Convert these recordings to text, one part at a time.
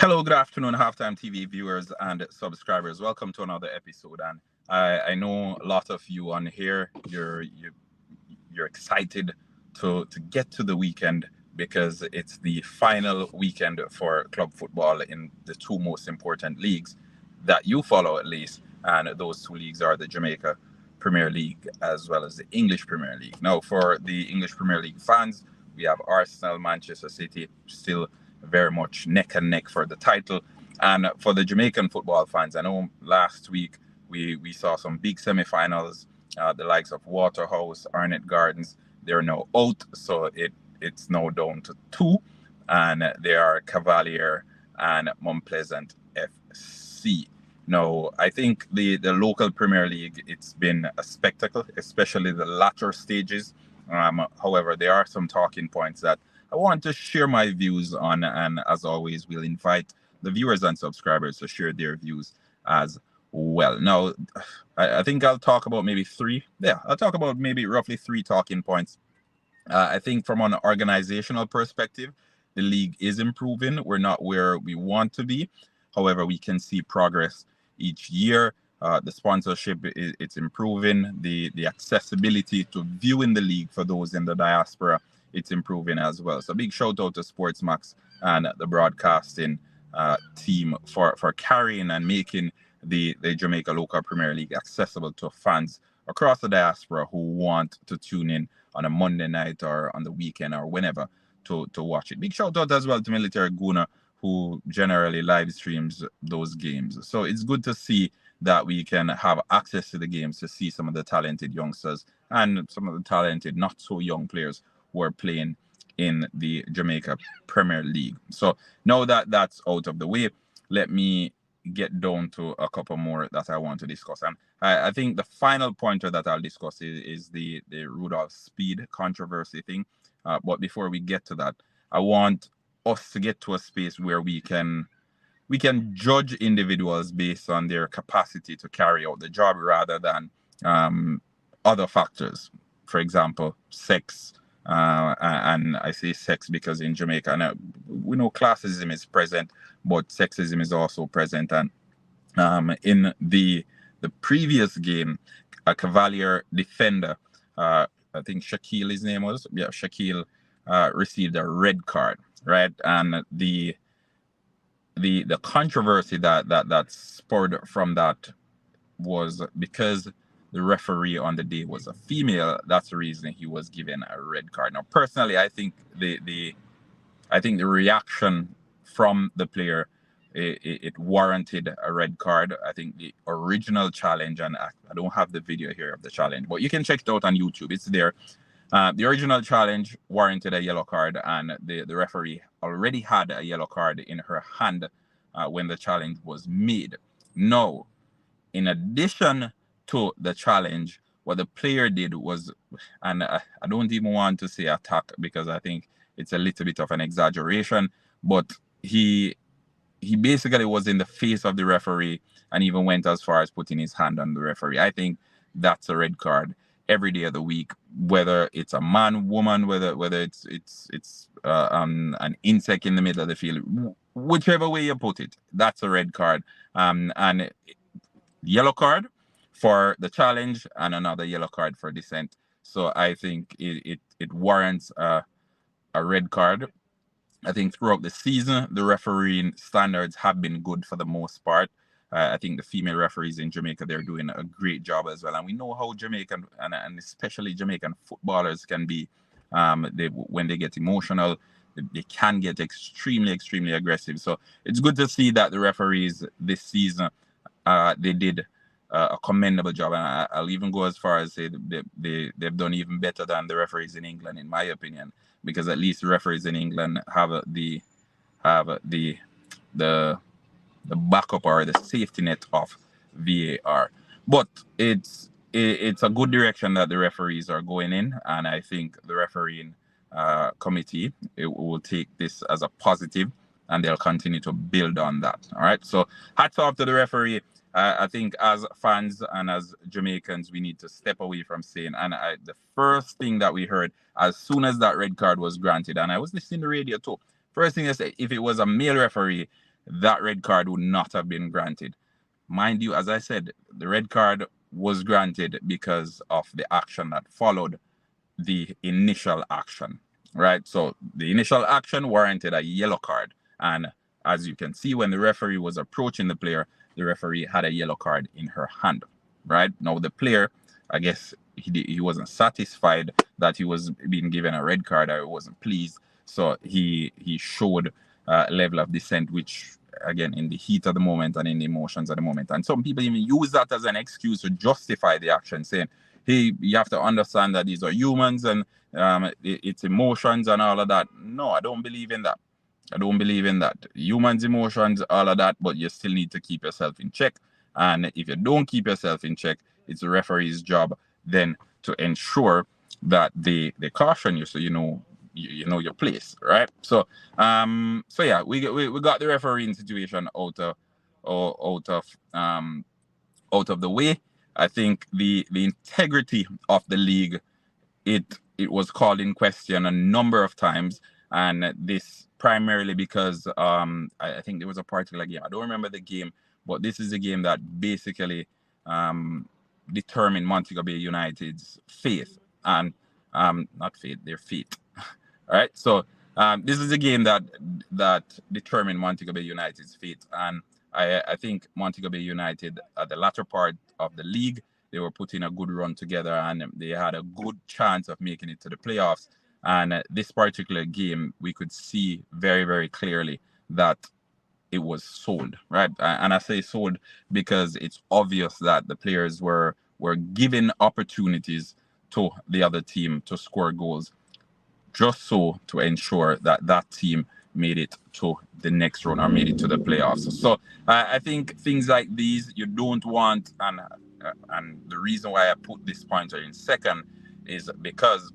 Hello, good afternoon, Halftime TV viewers and subscribers. Welcome to another episode. And I know a lot of you on here, you're excited to get to the weekend because it's the final weekend for club football in the two most important leagues that you follow, at least. And those two leagues are the Jamaica Premier League as well as the English Premier League. Now, for the English Premier League fans, we have Arsenal, Manchester City still very much neck and neck for the title. And for the Jamaican football fans, I know last week we saw some big semi-finals, the likes of Waterhouse, Arnett Gardens. They're now out, so it's now down to two, and they are Cavalier and Mount Pleasant FC. Now, I think the local Premier League, it's been a spectacle, especially the latter stages. However, there are some talking points that I want to share my views on, and as always, we'll invite the viewers and subscribers to share their views as well. Now, I think I'll talk about maybe three. Yeah, I'll talk about maybe roughly three talking points. I think from an organizational perspective, the league is improving. We're not where we want to be. However, we can see progress each year. The sponsorship it's improving. The accessibility to viewing the league for those in the diaspora, it's improving as well. So big shout out to Sportsmax and the broadcasting team for carrying and making the Jamaica Local Premier League accessible to fans across the diaspora who want to tune in on a Monday night or on the weekend or whenever to watch it. Big shout out as well to Military Guna, who generally live streams those games. So it's good to see that we can have access to the games to see some of the talented youngsters and some of the talented not so young players who are playing in the Jamaica Premier League. So now that that's out of the way, let me get down to a couple more that I want to discuss. And I think the final pointer that I'll discuss is the Rudolph Speed controversy thing. But before we get to that, I want us to get to a space where we can judge individuals based on their capacity to carry out the job rather than other factors. For example, sex. And I say sex because in Jamaica, now, we know classism is present, but sexism is also present. And in the previous game, a Cavalier defender, I think Shaquille, his name was, yeah, Shaquille, received a red card, right? And the controversy that spurred from that was because the referee on the day was a female. That's the reason he was given a red card. Now, personally, I think the reaction from the player, it warranted a red card. I think the original challenge, and I don't have the video here of the challenge, but you can check it out on YouTube. It's there. The original challenge warranted a yellow card, and the referee already had a yellow card in her hand when the challenge was made. Now, in addition to the challenge, what the player did was, and I don't even want to say attack because I think it's a little bit of an exaggeration, but he basically was in the face of the referee and even went as far as putting his hand on the referee. I think that's a red card every day of the week, whether it's a man, woman, whether it's an insect in the middle of the field, whichever way you put it, that's a red card. And yellow card for the challenge and another yellow card for dissent. So I think it warrants a red card. I think throughout the season, the refereeing standards have been good for the most part. I think the female referees in Jamaica, they're doing a great job as well. And we know how Jamaican and especially Jamaican footballers can be. When they get emotional, they can get extremely aggressive. So it's good to see that the referees this season, they did a commendable job, and I'll even go as far as say they've done even better than the referees in England, in my opinion, because at least the referees in England have the backup or the safety net of VAR. But it's a good direction that the referees are going in, and I think the refereeing committee will take this as a positive, and they'll continue to build on that. All right. So hats off to the referee. I think as fans and as Jamaicans, we need to step away from saying, and the first thing that we heard as soon as that red card was granted, and I was listening to the radio too, first thing I said, if it was a male referee, that red card would not have been granted. Mind you, as I said, the red card was granted because of the action that followed the initial action, right? So the initial action warranted a yellow card. And as you can see, when the referee was approaching the player, the referee had a yellow card in her hand, right? Now, the player, I guess he wasn't satisfied that he was being given a red card, or wasn't pleased. So he showed a level of dissent, which, again, in the heat of the moment and in the emotions of the moment. And some people even use that as an excuse to justify the action, saying, hey, you have to understand that these are humans and it's emotions and all of that. No, I don't believe in that. I don't believe in that. Humans, emotions, all of that, but you still need to keep yourself in check. And if you don't keep yourself in check, it's the referee's job then to ensure that they caution you, so you know your place, right? So yeah, we got the refereeing situation out of the way. I think the integrity of the league, it was called in question a number of times, and this primarily because I think there was a particular game. I don't remember the game, but this is a game that basically determined Montego Bay United's fate, and not fate, their fate. All right, so this is a game that determined Montego Bay United's fate, and I think Montego Bay United at the latter part of the league, they were putting a good run together and they had a good chance of making it to the playoffs. And this particular game, we could see very, very clearly that it was sold, right? And I say sold because it's obvious that the players were given opportunities to the other team to score goals, just so to ensure that that team made it to the next round or made it to the playoffs. So I think things like these you don't want, and the reason why I put this pointer in second is because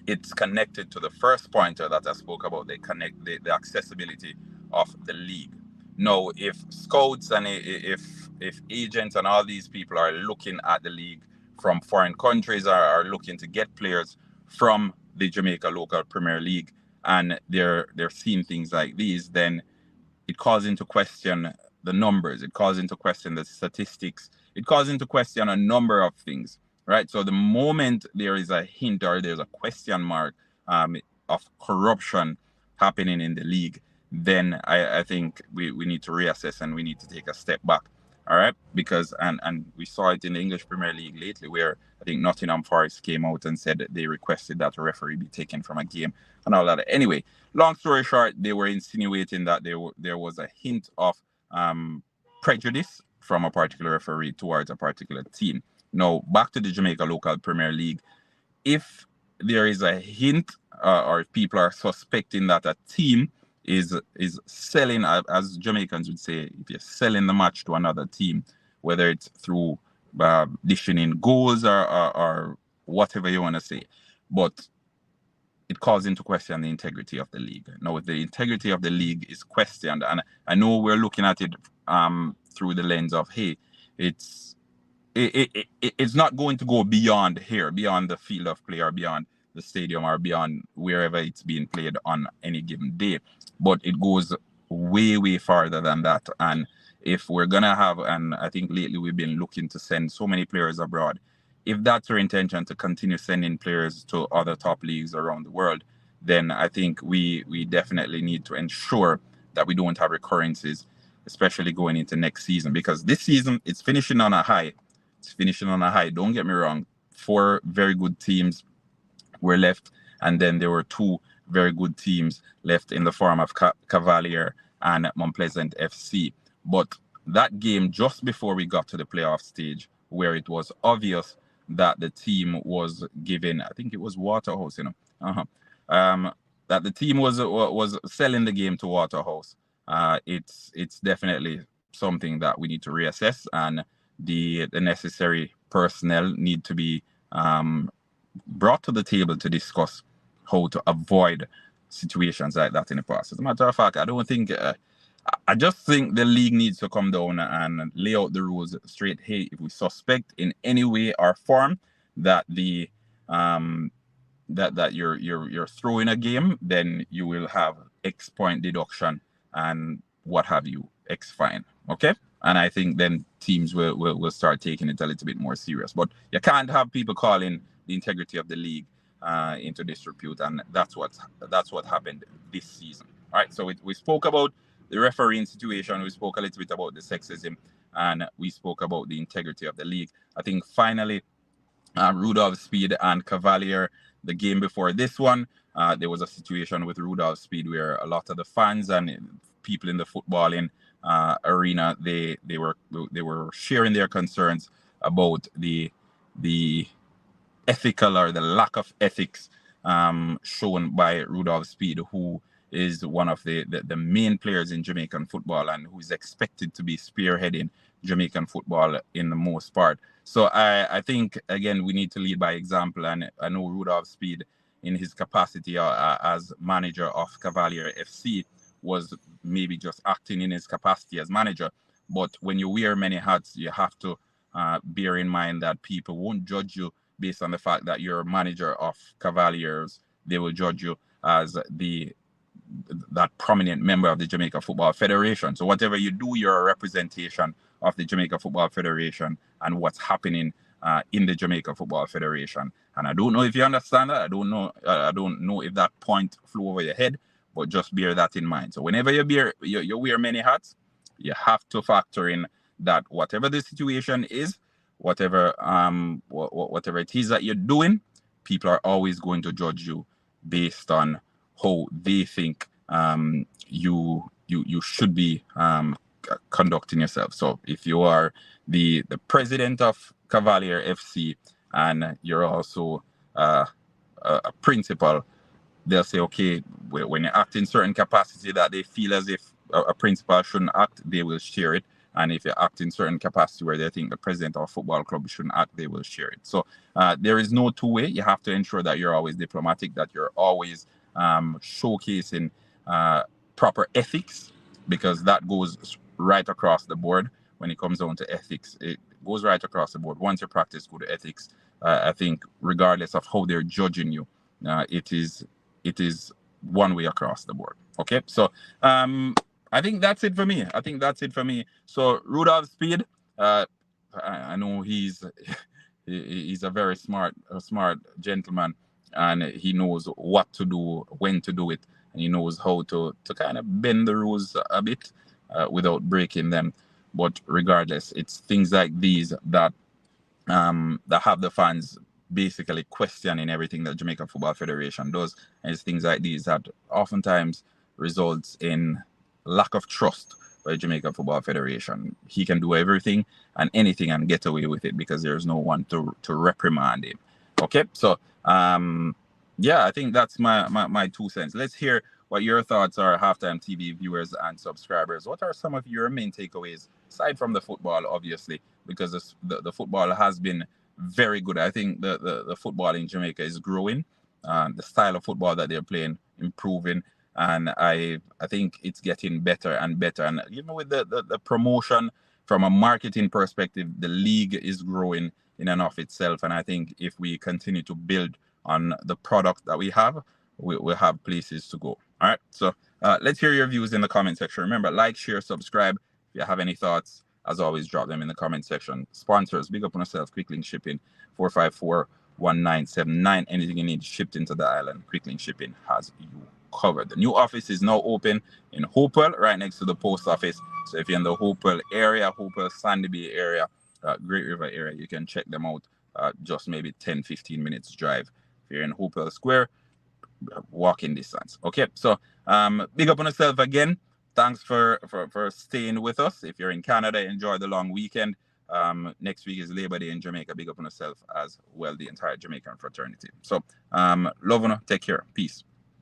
it's connected to the first pointer that I spoke about, the accessibility of the league. Now, if scouts and if agents and all these people are looking at the league from foreign countries, are looking to get players from the Jamaica local Premier League, and they're seeing things like these, then it calls into question the numbers, it calls into question the statistics, it calls into question a number of things, right? So the moment there is a hint or there's a question mark of corruption happening in the league, then I think we need to reassess and we need to take a step back. All right, because and we saw it in the English Premier League lately, where I think Nottingham Forest came out and said that they requested that a referee be taken from a game and all that. Anyway, long story short, they were insinuating that there was a hint of prejudice from a particular referee towards a particular team. Now, back to the Jamaica local Premier League. If there is a hint or if people are suspecting that a team is selling, as Jamaicans would say, if you're selling the match to another team, whether it's through dishing in goals or whatever you want to say, but it calls into question the integrity of the league. Now, if the integrity of the league is questioned, and I know we're looking at it through the lens of, hey, it's not going to go beyond here, beyond the field of play or beyond the stadium or beyond wherever it's being played on any given day, but it goes way, way farther than that. And if we're gonna have, and I think lately we've been looking to send so many players abroad, if that's our intention to continue sending players to other top leagues around the world, then I think we definitely need to ensure that we don't have recurrences, especially going into next season, because this season it's finishing on a high. It's finishing on a high. Don't get me wrong. 4 very good teams were left, and then there were 2 very good teams left in the form of Cavalier and Mount Pleasant FC. But that game just before we got to the playoff stage, where it was obvious that the team was given, I think it was Waterhouse, that the team was selling the game to Waterhouse. It's definitely something that we need to reassess, and the necessary personnel need to be brought to the table to discuss how to avoid situations like that in the past. As a matter of fact, I just think the league needs to come down and lay out the rules straight. Hey, if we suspect in any way or form that the that you're throwing a game, then you will have X point deduction, and what have you, X fine. Okay. And I think then teams will start taking it a little bit more serious. But you can't have people calling the integrity of the league into disrepute, and that's what happened this season. All right. So we spoke about the refereeing situation. We spoke a little bit about the sexism, and we spoke about the integrity of the league. I think finally, Rudolph Speed and Cavalier, the game before this one, there was a situation with Rudolph Speed where a lot of the fans and people in the footballing arena, they were sharing their concerns about the ethical or the lack of ethics shown by Rudolph Speed, who is one of the main players in Jamaican football and who is expected to be spearheading Jamaican football in the most part. So I think, again, we need to lead by example. And I know Rudolph Speed, in his capacity as manager of Cavalier FC, was maybe just acting in his capacity as manager. But when you wear many hats, you have to bear in mind that people won't judge you based on the fact that you're a manager of Cavaliers. They will judge you as that prominent member of the Jamaica Football Federation. So whatever you do, you're a representation of the Jamaica Football Federation and what's happening in the Jamaica Football Federation. And I don't know if you understand that. I don't know if that point flew over your head, but just bear that in mind. So whenever you wear many hats, you have to factor in that whatever the situation is, whatever it is that you're doing, people are always going to judge you based on how they think you should be conducting yourself. So if you are the president of Cavalier FC and you're also a principal, they'll say, okay, when you act in certain capacity that they feel as if a principal shouldn't act, they will share it. And if you act in certain capacity where they think the president of a football club shouldn't act, they will share it. So there is no two-way. You have to ensure that you're always diplomatic, that you're always showcasing proper ethics, because that goes right across the board when it comes down to ethics. It goes right across the board. Once you practice good ethics, I think regardless of how they're judging you, it is one way across the board. Okay, so I think that's it for me. So Rudolph Speed, I know he's a very smart gentleman, and he knows what to do, when to do it, and he knows how to kind of bend the rules a bit without breaking them. But regardless, it's things like these that have the fans basically questioning everything that Jamaica Football Federation does, and it's things like these that oftentimes results in lack of trust by Jamaica Football Federation. He can do everything and anything and get away with it because there's no one to reprimand him. Okay, so yeah, I think that's my 2 cents. Let's hear what your thoughts are, Halftime TV viewers and subscribers. What are some of your main takeaways, aside from the football, obviously, because the football has been very good. I think the football in Jamaica is growing. The style of football that they're playing, improving. And I think it's getting better and better. And even with the promotion, from a marketing perspective, the league is growing in and of itself. And I think if we continue to build on the product that we have, we'll have places to go. All right. So let's hear your views in the comment section. Remember, like, share, subscribe. If you have any thoughts, as always, drop them in the comment section. Sponsors, big up on yourself. Quick Link Shipping, 454-1979. Anything you need shipped into the island, Quick Link Shipping has you covered. The new office is now open in Hopewell, right next to the post office. So if you're in the Hopewell area, Hopewell, Sandy Bay area, Great River area, you can check them out. Just maybe 10-15 minutes drive. If you're in Hopewell Square, walking distance. Okay, so big up on yourself again. Thanks for staying with us. If you're in Canada, enjoy the long weekend. Next week is Labor Day in Jamaica. Big up on yourself as well, the entire Jamaican fraternity. So love you, take care, peace.